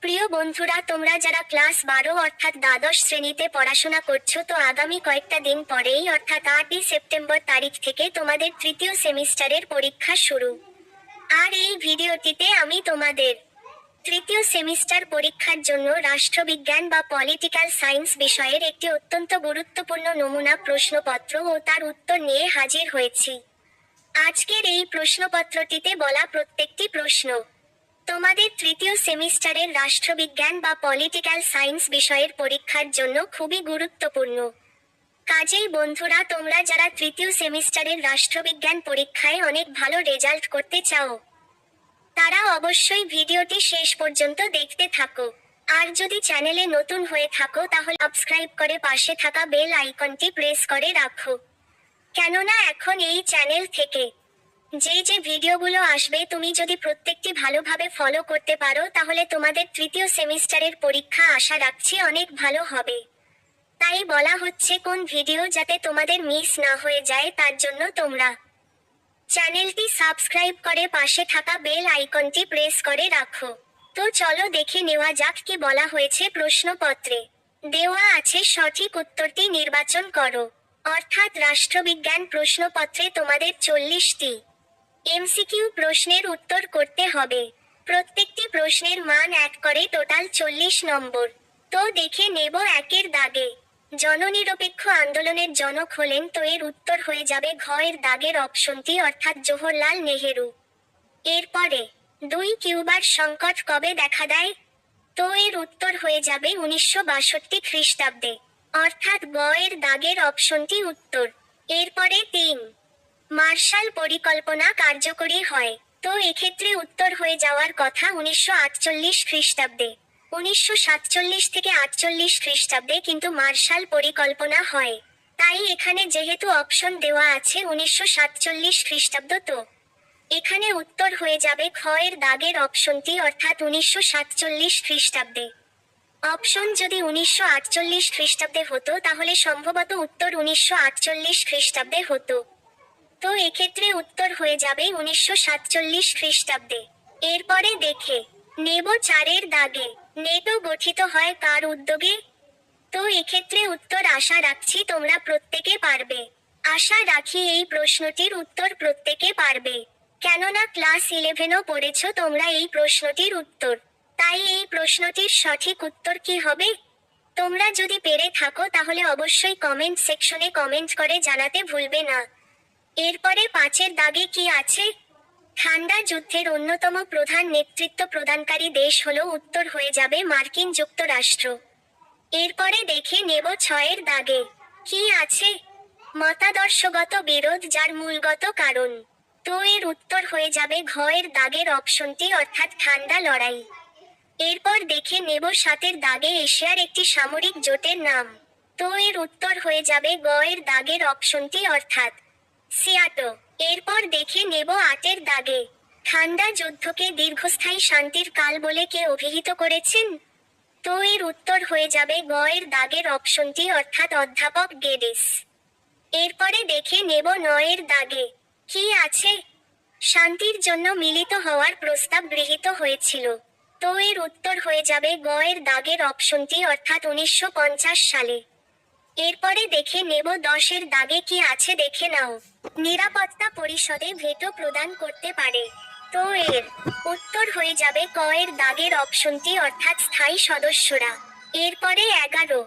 প্রিয় বন্ধুরা, তোমরা যারা ক্লাস 12 অর্থাৎ দ্বাদশ শ্রেণীতে পড়াশোনা করছো, তো আগামী কয়েকটা দিন পরেই অর্থাৎ 8ই সেপ্টেম্বর তারিখ থেকে তোমাদের তৃতীয় সেমিস্টারের পরীক্ষা শুরু। আর এই ভিডিওটিতে আমি তোমাদের তৃতীয় সেমিস্টার পরীক্ষার জন্য রাষ্ট্রবিজ্ঞান বা পলিটিক্যাল সায়েন্স বিষয়ের একটি অত্যন্ত গুরুত্বপূর্ণ নমুনা প্রশ্নপত্র ও তার উত্তর নিয়ে হাজির হয়েছি। আজকের এই প্রশ্নপত্রটিতে বলা প্রত্যেকটি প্রশ্ন তোমাদের তৃতীয় সেমিস্টারের রাষ্ট্রবিজ্ঞান বা পলিটিক্যাল সায়েন্স বিষয়ের পরীক্ষার জন্য খুবই গুরুত্বপূর্ণ। কাজেই বন্ধুরা, তোমরা যারা তৃতীয় সেমিস্টারের রাষ্ট্রবিজ্ঞান পরীক্ষায় অনেক ভালো রেজাল্ট করতে চাও, তারা অবশ্যই ভিডিওটি শেষ পর্যন্ত দেখতে থাকো। আর যদি চ্যানেলে নতুন হয়ে থাকো তাহলে সাবস্ক্রাইব করে পাশে থাকা বেল আইকনটি প্রেস করে রাখো, কেননা এখন এই চ্যানেল থেকে যে ভিডিওগুলো আসবে তুমি যদি প্রত্যেকটি ভালোভাবে ফলো করতে পারো, তাহলে তোমাদের তৃতীয় সেমিস্টারের পরীক্ষা আশা রাখছি অনেক ভালো হবে। তাই বলা হচ্ছে কোন ভিডিও যাতে তোমাদের মিস না হয়ে যায়, তার জন্য তোমরা চ্যানেলটি সাবস্ক্রাইব করে পাশে থাকা বেল আইকনটি প্রেস করে রাখো। তো চলো দেখে নেওয়া যাক কি বলা হয়েছে প্রশ্নপত্রে। দেওয়া আছে সঠিক উত্তরটি নির্বাচন করো। অর্থাৎ রাষ্ট্রবিজ্ঞান প্রশ্নপত্রে তোমাদের 40টি এমসিকিউ প্রশ্নের উত্তর করতে হবে। প্রত্যেকটি প্রশ্নের মান 1 করে, টোটাল 40 নম্বর। তো দেখে নেব একের দাগে। জননিরপেক্ষ আন্দোলনের জনক হলেন, তো এর উত্তর হয়ে যাবে ঘ এর দাগের অপশনটি, অর্থাৎ জওহরলাল নেহেরু। এরপরে 2 কিউবার সংকট কবে দেখা দেয়? তো এর উত্তর হয়ে যাবে 1962 খ্রিস্টাব্দে, অর্থাৎ গ এর দাগের অপশনটি উত্তর। এরপরে 3 মার্শাল পরিকল্পনা কার্যকরী হয়? তো এক্ষেত্রে উত্তর হয়ে যাওয়ার কথা 1948 খ্রিস্টাব্দে। 1947 থেকে 48 খ্রিস্টাব্দে কিন্তু মার্শাল পরিকল্পনা হয়। তাই এখানে যেহেতু অপশন দেওয়া আছে 1947 খ্রিস্টাব্দ, তো এখানে উত্তর হয়ে যাবে খ এর দাগের অপশনটি, অর্থাৎ 1947 খ্রিস্টাব্দে। অপশন যদি 1948 খ্রিস্টাব্দে হতো তাহলে সম্ভবত উত্তর 1948 খ্রিস্টাব্দে হতো। তো এক্ষেত্রে উত্তর হয়ে যাবে 1947 খ্রিস্টাব্দে। এরপরে দেখে নেব 4 এর দাগে। নেটো গঠিত হয় কার উদ্যোগে? তো এক্ষেত্রে উত্তর আশা রাখছি তোমরা প্রত্যেকে পারবে। আশা রাখি এই প্রশ্নটির উত্তর প্রত্যেকে পারবে, কেননা ক্লাস 11ও পড়েছো তোমরা এই প্রশ্নটির উত্তর। তাই এই প্রশ্নটির সঠিক উত্তর কি হবে? তোমরা যদি পেরে থাকো তাহলে অবশ্যই কমেন্ট সেকশনে কমেন্ট করে জানাতে ভুলবে না। এরপরে 5 এর দাগে কি আছে? ঠান্ডা যুদ্ধের অন্যতম প্রধান নেতৃত্ব প্রদানকারী দেশ হলো, উত্তর হয়ে যাবে মার্কিন যুক্তরাষ্ট্র। এরপরে দেখে নেব 6 এর দাগে কি আছে? মতাদর্শগত বিরোধ যার মূলগত কারণ। তো এর উত্তর হয়ে যাবে ঘ এর দাগের অপশনটি, অর্থাৎ ঠান্ডা লড়াই। এরপর দেখে নেব 7 এর দাগে এশিয়ার একটি সামরিক জোটের নাম। তো এর উত্তর হয়ে যাবে গ এর দাগের অপশনটি, অর্থাৎ সিয়াটো। এরপর দেখে নেব 8 এর দাগে ঠান্ডা যুদ্ধকে দীর্ঘস্থায়ী শান্তির কাল বলে কে অভিহিত করেছেন? তো এর উত্তর হয়ে যাবে গ এর দাগের অপশনটি, অর্থাৎ অধ্যাপক গেডিস। এরপরে দেখে নেব 9 এর দাগে কি আছে? শান্তির জন্য মিলিত হওয়ার প্রস্তাব গৃহীত হয়েছিল। তো এর উত্তর হয়ে যাবে গ এর দাগের অপশনটি, অর্থাৎ 1950 সালে। এরপরে দেখে নেব 10 এর দাগে কি আছে, দেখে নাও। নিরাপত্তা পরিষদে ভেটো প্রদান করতে পারে। তো এর উত্তর হয়ে যাবে ক এর দাগের অপশনটি, অর্থাৎ স্থায়ী সদস্যরা। এরপরে 11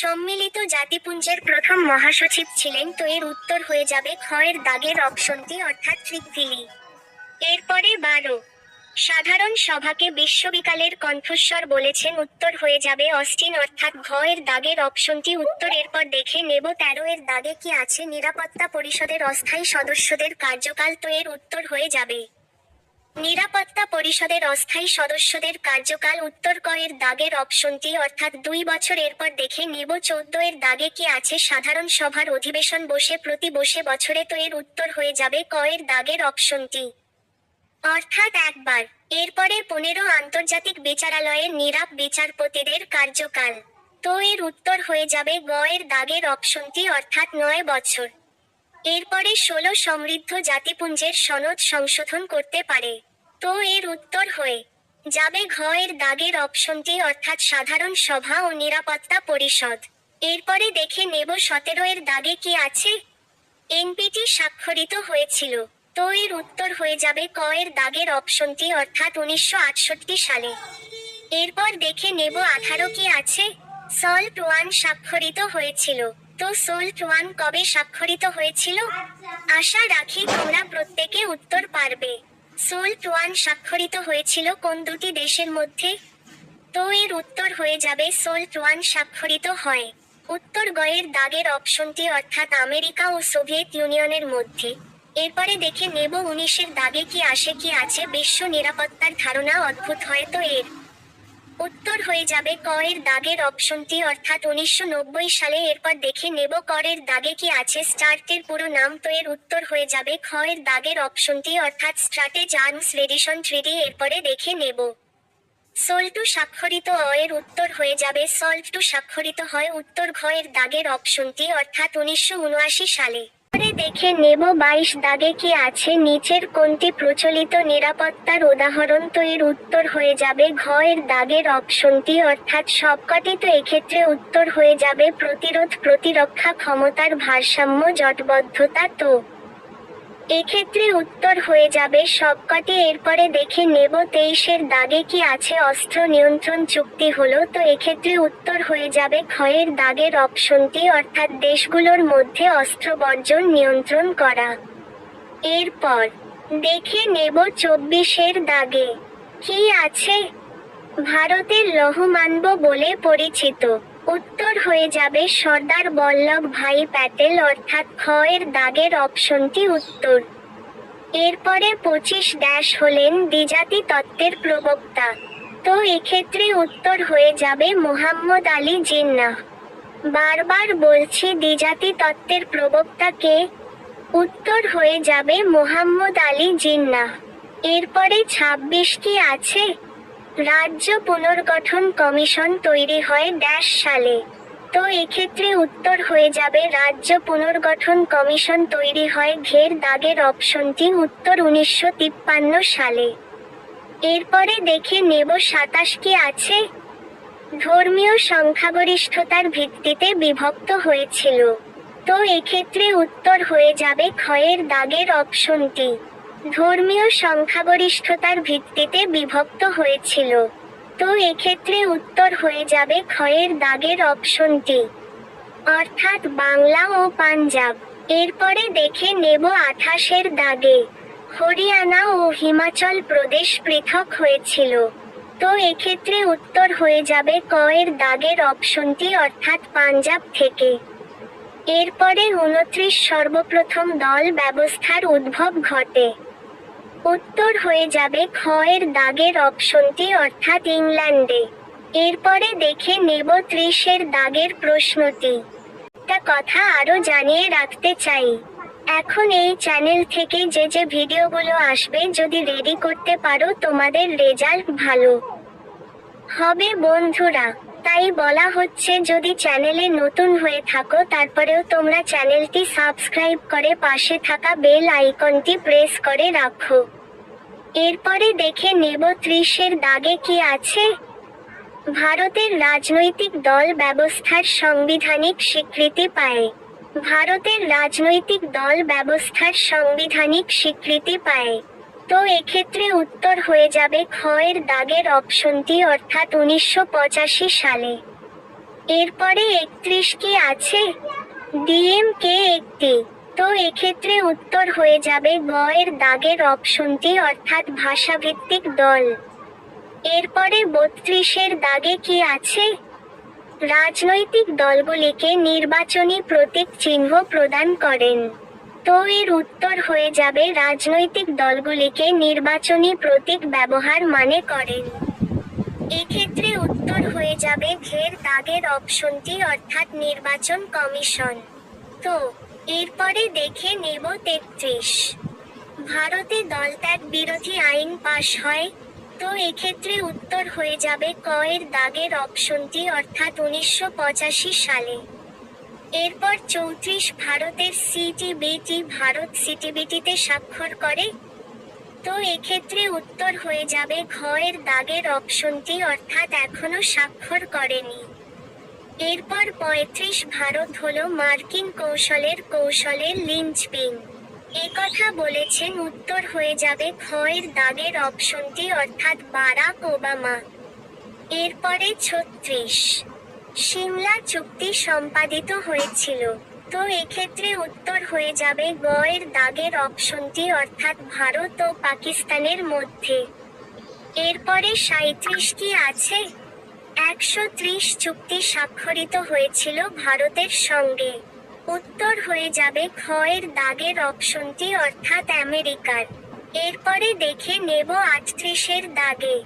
সম্মিলিত জাতিপুঞ্জের প্রথম মহাসচিব ছিলেন, তো এর উত্তর হয়ে যাবে খ এর দাগের অপশনটি, অর্থাৎ ট্রিকভিলি। এরপরে 12 সাধারণ সভাকে বিশ্ববিকালের কণ্ঠস্বর বলেছেন, উত্তর হয়ে যাবে অস্টিন, অর্থাৎ ঘ এর দাগের অপশনটি উত্তর। এরপর দেখে নেব 13 এর দাগে কি আছে? নিরাপত্তা পরিষদের অস্থায়ী সদস্যদের কার্যকাল। তো এর উত্তর হয়ে যাবে নিরাপত্তা পরিষদের অস্থায়ী সদস্যদের কার্যকাল, উত্তর ক এর দাগের অপশনটি, অর্থাৎ 2 বছর। এরপর দেখে নেব 14 এর দাগে কি আছে? সাধারণ সভার অধিবেশন বসে প্রতি বছরে। তো এর উত্তর হয়ে যাবে ক এর দাগের অপশনটি, অর্থাৎ একবার। এরপরে 15 আন্তর্জাতিক বিচারালয়ের নীরব বিচারপতিদের কার্যকাল। তো এর উত্তর হয়ে যাবে গ এর দাগের অপশনটি, অর্থাৎ 9 বছর। এরপরে 16 সমৃদ্ধ জাতিপুঞ্জের সনদ সংশোধন করতে পারে। তো এর উত্তর হয়ে যাবে ঘ এর দাগের অপশনটি অর্থাৎ সাধারণ সভা ও নিরাপত্তা পরিষদ। এরপরে দেখে নেব 17 এর দাগে কি আছে। এনপিটি স্বাক্ষরিত হয়েছিল। তো এর উত্তর হয়ে যাবে ক এর দাগের অপশনটি অর্থাৎ 1968 সালে। এরপর দেখে নেব 18 কি আছে। সল্ট ওয়ান স্বাক্ষরিত হয়েছিল। তো সল্ট ওয়ান কবে স্বাক্ষরিত হয়েছিল? আশা রাখি তোমরা প্রত্যেকে উত্তর পারবে। সল্ট ওয়ান স্বাক্ষরিত হয়েছিল কোন দুটি দেশের মধ্যে? তো এর উত্তর হয়ে যাবে সল্ট ওয়ান স্বাক্ষরিত হয় উত্তর গ এর দাগের অপশনটি অর্থাৎ আমেরিকা ও সোভিয়েত ইউনিয়নের মধ্যে। এরপরে দেখে নেব 19 এর দাগে কি আছে বিশ্ব নিরাপত্তার ধারণা অদ্ভুত হয়। তো এর উত্তর হয়ে যাবে ক এর দাগের অপশনটি অর্থাৎ 1990 সালে। এরপর দেখে নেব ক এর দাগে কি আছে স্টার্টের পুরো নাম। তো এর উত্তর হয়ে যাবে খ এর দাগের অপশনটি অর্থাৎ স্ট্র্যাটেজ আর্মস রেডিশন ট্রিটি। এরপরে দেখে নেব সল্ট টু স্বাক্ষরিত অ এর উত্তর হয়ে যাবে সল্ট টু স্বাক্ষরিত হয় উত্তর ঘ এর দাগের অপশনটি অর্থাৎ 1979 সালে। পরে দেখে নেব 22 দাগে কি আছে নিচের কোনটি প্রচলিত নিরাপত্তার উদাহরণ। তো এর উত্তর হয়ে যাবে ঘ এর দাগের অপশনটি অর্থাৎ সবকটি। তো এক্ষেত্রে উত্তর হয়ে যাবে প্রতিরোধ প্রতিরক্ষা ক্ষমতার ভারসাম্য জোটবদ্ধতা। তো এক্ষেত্রে উত্তর হয়ে যাবে সবকটি। এরপরে দেখে নেব 23 এর দাগে কি আছে অস্ত্র নিয়ন্ত্রণ চুক্তি হলো। তো এক্ষেত্রে উত্তর হয়ে যাবে খ এর দাগের অপশনটি অর্থাৎ দেশগুলোর মধ্যে অস্ত্র বর্জন নিয়ন্ত্রণ করা। এরপর দেখে নেব 24 এর দাগে কি আছে। ভারতের লৌহ মানব বলে পরিচিত। উত্তর হয়ে যাবে সর্দার বল্লভ ভাই প্যাটেল অর্থাৎ খ এর দাগের অপশনটি উত্তর। এরপরে 25 হলেন দ্বিজাতি তত্ত্বের প্রবক্তা। তো এক্ষেত্রে উত্তর হয়ে যাবে মুহাম্মদ আলী জিন্নাহ। বারবার বলছি দ্বিজাতি তত্ত্বের প্রবক্তা কে? উত্তর হয়ে যাবে মুহাম্মদ আলী জিন্নাহ। এরপরে 26 কি আছে। রাজ্য পুনর্গঠন কমিশন তৈরি হয় সালে। তো এক্ষেত্রে উত্তর হয়ে যাবে রাজ্য পুনর্গঠন কমিশন তৈরি হয় ঘের দাগের অপশনটি উত্তর 1953 সালে। এরপরে দেখে নেব 27 কি আছে। ধর্মীয় সংখ্যাগরিষ্ঠতার ভিত্তিতে বিভক্ত হয়েছিল। তো এক্ষেত্রে উত্তর হয়ে যাবে খ এর দাগের অপশনটি ধর্মীয় সংখ্যাগরিষ্ঠতার ভিত্তিতে বিভক্ত হয়েছিল। তো এক্ষেত্রে উত্তর হয়ে যাবে খ এর দাগের অপশনটি অর্থাৎ বাংলা ও পাঞ্জাব। এরপরে দেখে নেব 28 এর দাগে হরিয়ানা ও হিমাচল প্রদেশ পৃথক হয়েছিল। তো এক্ষেত্রে উত্তর হয়ে যাবে ক এর দাগের অপশনটি অর্থাৎ পাঞ্জাব থেকে। এরপরে 29 সর্বপ্রথম দল ব্যবস্থার উদ্ভব ঘটে। উত্তর হয়ে যাবে খ এর দাগের অপশনটি অর্থাৎ ইংল্যান্ডে। এরপরে দেখে নেব 30 এর দাগের প্রশ্নটি। একটা কথা আরো জানিয়ে রাখতে চাই, এখন এই চ্যানেল থেকে যে ভিডিওগুলো আসবে যদি রেডি করতে পারো তোমাদের রেজাল্ট ভালো হবে বন্ধুরা। তাই বলা হচ্ছে যদি চ্যানেলে নতুন হয়ে থাকো তারপরেও তোমরা চ্যানেলটি সাবস্ক্রাইব করে পাশে থাকা বেল আইকনটি প্রেস করে রাখো। এরপরে দেখে নেব 30 এর দাগে কি আছে। ভারতের রাজনৈতিক দল ব্যবস্থার সাংবিধানিক স্বীকৃতি পায়। ভারতের রাজনৈতিক দল ব্যবস্থার সাংবিধানিক স্বীকৃতি পায়। তো এক্ষেত্রে উত্তর হয়ে যাবে খ এর দাগের অপশনটি অর্থাৎ 1985 সালে। এরপরে 31 কি আছে। ডিএমকে একটি। তো এক্ষেত্রে উত্তর হয়ে যাবে গ এর দাগের অপশনটি অর্থাৎ ভাষাভিত্তিক দল। এরপরে 32 এর দাগে কি আছে। রাজনৈতিক দলগুলিকে নির্বাচনী প্রতীক চিহ্ন প্রদান করেন। তো এর উত্তর হয়ে যাবে রাজনৈতিক দলগুলিকে নির্বাচনী প্রতীক ব্যবহার মানে করেন। এক্ষেত্রে উত্তর হয়ে যাবে ঘের দাগের অপশনটি অর্থাৎ নির্বাচন কমিশন। তো এরপরে দেখে নেব 33। ভারতে দলত্যাগ বিরোধী আইন পাশ হয়। তো এক্ষেত্রে উত্তর হয়ে যাবে ক এর দাগের অপশনটি অর্থাৎ 1985 সালে। এরপর 34 ভারতের সিটিবিটি। ভারত সিটিবিটিতে স্বাক্ষর করে। তো এক্ষেত্রে উত্তর হয়ে যাবে ঘ এর দাগের অপশনটি, অর্থাৎ এখনো স্বাক্ষর করেনি। এরপর ৩৫ ভারত হলো মার্কিন কৌশলের লিঞ্চপিন। একথা বলেছেন, উত্তর হয়ে যাবে খ এর দাগের অপশনটি, অর্থাৎ বারাক ওবামা। এরপরে ৩৬, সিমলা চুক্তি সম্পাদিত হয়েছিল। তো এক্ষেত্রে উত্তর হয়ে যাবে গ এর দাগের অপশনটি, অর্থাৎ ভারত ও পাকিস্তানের মধ্যে। এরপরে ৩৭ কি আছে? ১৩০ চুক্তি স্বাক্ষরিত হয়েছিল ভারতের সঙ্গে। উত্তর হয়ে যাবে খ এর দাগের অপশনটি, অর্থাৎ আমেরিকার। এরপরে দেখে নেব ৩৮ এর দাগে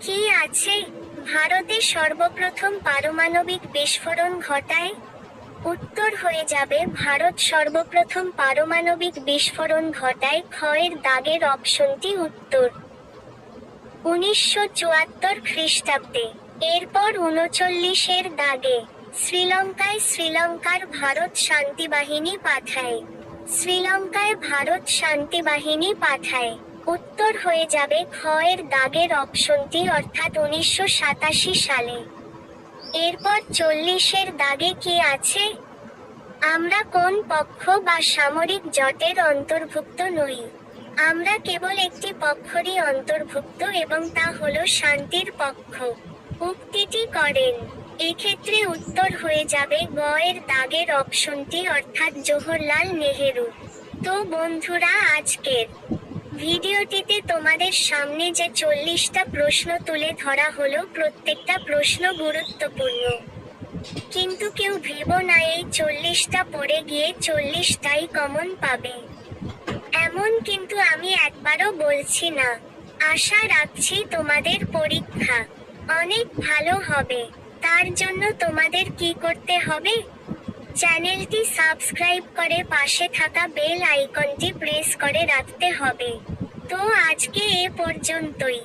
কি আছে। ভারতে সর্বপ্রথম পারমাণবিক বিস্ফোরণ ঘটায়। উত্তর হয়ে যাবে ভারত সর্বপ্রথম পারমাণবিক বিস্ফোরণ ঘটায়, খ এর দাগের অপশনটি উত্তর ১৯৭৪ খ্রিস্টাব্দে। এরপর ৩৯ এর দাগে শ্রীলঙ্কার ভারত শান্তিবাহিনী পাঠায়। শ্রীলঙ্কায় ভারত শান্তিবাহিনী পাঠায়। উত্তর হয়ে যাবে খ এর দাগের অপশনটি, অর্থাৎ ১৯৮৭ সালে। এরপর ৪০ এর দাগে কি আছে? আমরা কোন পক্ষ বা সামরিক জোটের অন্তর্ভুক্ত নই। আমরা কেবল একটি পক্ষরই অন্তর্ভুক্ত, এবং তা হলো শান্তির পক্ষ। উক্তিটি করেন। এক্ষেত্রে উত্তর হয়ে যাবে গ এর দাগের অপশনটি, অর্থাৎ জওহরলাল নেহেরু। তো বন্ধুরা, আজকের ভিডিওটিতে তোমাদের সামনে যে ৪০টা প্রশ্ন তুলে ধরা হলো, প্রত্যেকটা প্রশ্ন গুরুত্বপূর্ণ। কিন্তু কেউ ভেবো না এই ৪০টা পড়ে গিয়ে ৪০টাই কমন পাবে, এমন কিন্তু আমি একবারও বলছি না। আশা রাখছি তোমাদের পরীক্ষা অনেক ভালো হবে। তার জন্য তোমাদের কি করতে হবে? চ্যানেলটি সাবস্ক্রাইব করে পাশে থাকা বেল আইকনটি প্রেস করে রাখতে হবে। তো আজকে এ পর্যন্তই।